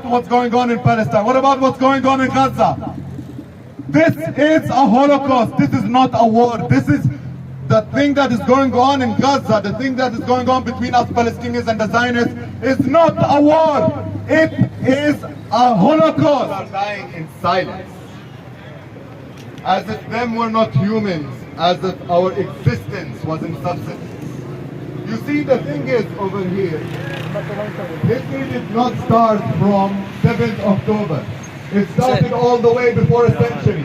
what's going on in Palestine? What about what's going on in Gaza? This is a Holocaust. This is not a war. This is the thing that is going on in Gaza, the thing that is going on between us Palestinians and the Zionists is not a war. It is a Holocaust. Are dying in silence. As if them were not humans, as if our existence was in substance. You see, the thing is over here, history did not start from 7th October. It started all the way before a century.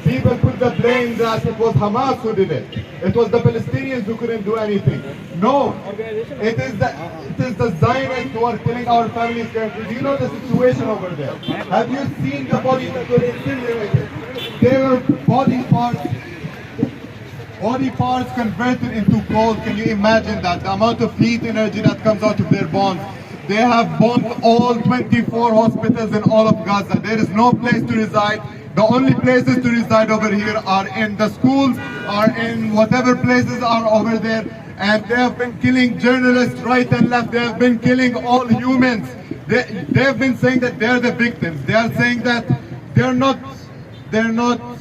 People put the blame that it was Hamas who did it. It was the Palestinians who couldn't do anything. No, it is the Zionists who are killing our families. Do you know the situation over there? Have you seen the bodies that were incinerated? They were body parts converted into coal. Can you imagine that? The amount of heat energy that comes out of their bones. They have bombed all 24 hospitals in all of Gaza. There is no place to reside. The only places to reside over here are in the schools, are in whatever places are over there. And they have been killing journalists right and left. They have been killing all humans. They have been saying that they're the victims. They are saying that they're not,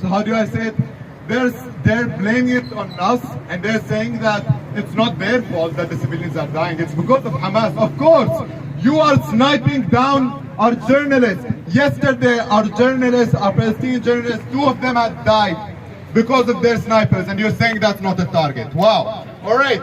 how do I say it? They're blaming it on us, and they're saying that it's not their fault that the civilians are dying. It's because of Hamas. Of course, you are sniping down our journalists. Yesterday, our Palestinian journalists, 2 of them had died because of their snipers, and you're saying that's not a target. Wow. All right.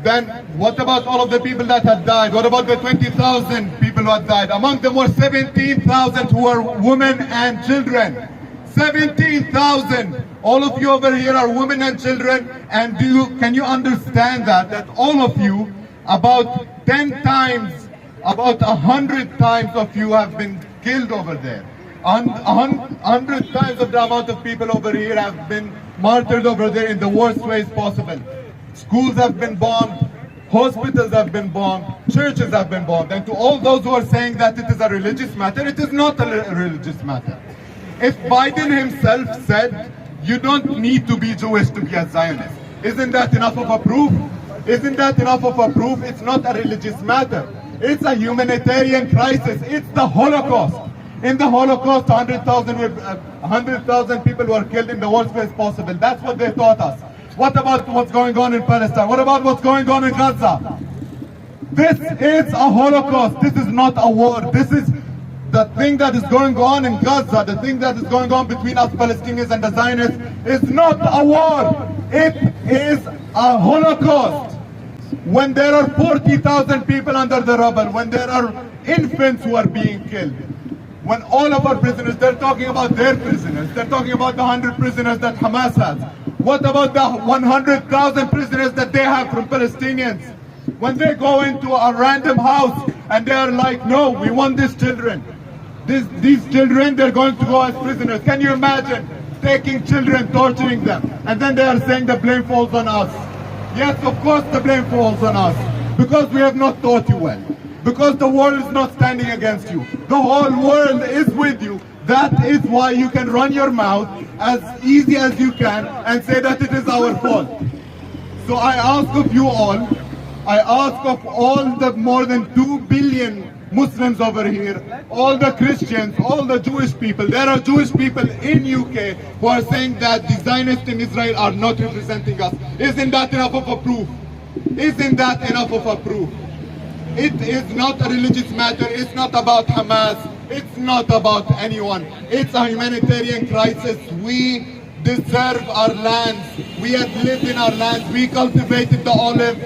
Then what about all of the people that had died? What about the 20,000 people who had died? Among them were 17,000 who were women and children. 17,000. All of you over here are women and children, and can you understand that all of you, about 10 times, about 100 times of you have been killed over there. 100 times of the amount of people over here have been martyred over there in the worst ways possible. Schools have been bombed, hospitals have been bombed, churches have been bombed. And to all those who are saying that it is a religious matter, it is not a religious matter. If Biden himself said, you don't need to be Jewish to be a Zionist, isn't that enough of a proof? Isn't that enough of a proof? It's not a religious matter. It's a humanitarian crisis. It's the Holocaust. In the Holocaust, 100,000 people were killed in the worst ways possible. That's what they taught us. What about what's going on in Palestine? What about what's going on in Gaza? This is a Holocaust. This is not a war. This is the thing that is going on in Gaza, the thing that is going on between us Palestinians and the Zionists is not a war. It is a Holocaust. When there are 40,000 people under the rubble, when there are infants who are being killed, when all of our prisoners, they're talking about their prisoners, they're talking about the 100 prisoners that Hamas has. What about the 100,000 prisoners that they have from Palestinians? When they go into a random house and they are like, no, we want these children. These children, they're going to go as prisoners. Can you imagine taking children, torturing them? And then they are saying the blame falls on us. Yes, of course the blame falls on us. Because we have not taught you well. Because the world is not standing against you. The whole world is with you. That is why you can run your mouth as easy as you can and say that it is our fault. So I ask of you all, I ask of all the more than 2 billion Muslims over here, all the Christians, all the Jewish people. There are Jewish people in UK who are saying that the Zionists in Israel are not representing us. Isn't that enough of a proof? Isn't that enough of a proof? It is not a religious matter. It's not about Hamas. It's not about anyone. It's a humanitarian crisis. We deserve our lands. We have lived in our lands. We cultivated the olive,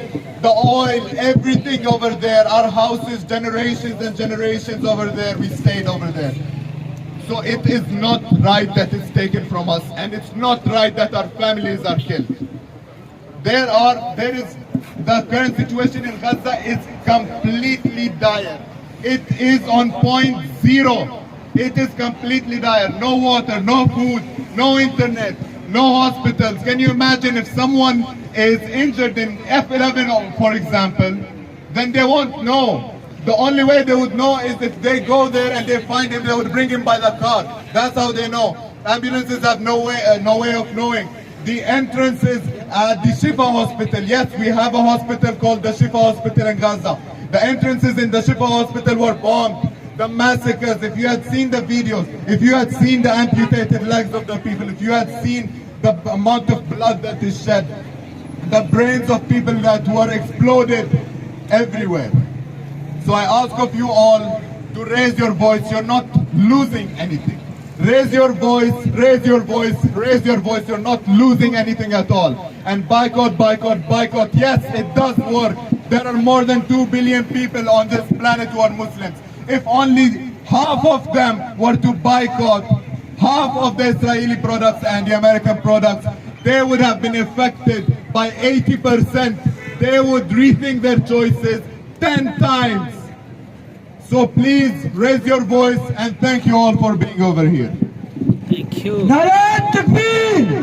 the oil, everything over there. Our houses, generations and generations over there. We stayed over there. So it is not right that it's taken from us, and it's not right that our families are killed. The current situation in Gaza is completely dire. It is on point zero. It is completely dire. No water, no food, no internet, no hospitals. Can you imagine if someone is injured in F11, for example, then they won't know. The only way they would know is if they go there and they find him, they would bring him by the car. That's how they know. Ambulances have no way of knowing. The entrance is at the Shifa hospital. Yes, we have a hospital called the Shifa hospital in Gaza. The entrances in the Shifa hospital were bombed. the massacres, if you had seen the videos, if you had seen the amputated legs of the people, if you had seen the amount of blood that is shed, the brains of people that were exploded everywhere. So I ask of you all to raise your voice. You're not losing anything. Raise your voice, raise your voice, raise your voice. You're not losing anything at all. And boycott, boycott, boycott. Yes, it does work. There are more than 2 billion people on this planet who are Muslims. If only half of them were to boycott half of the Israeli products and the American products, they would have been affected by 80%. They would rethink their choices 10 times. So please raise your voice, and thank you all for being over here. Thank you. Nara Takbir!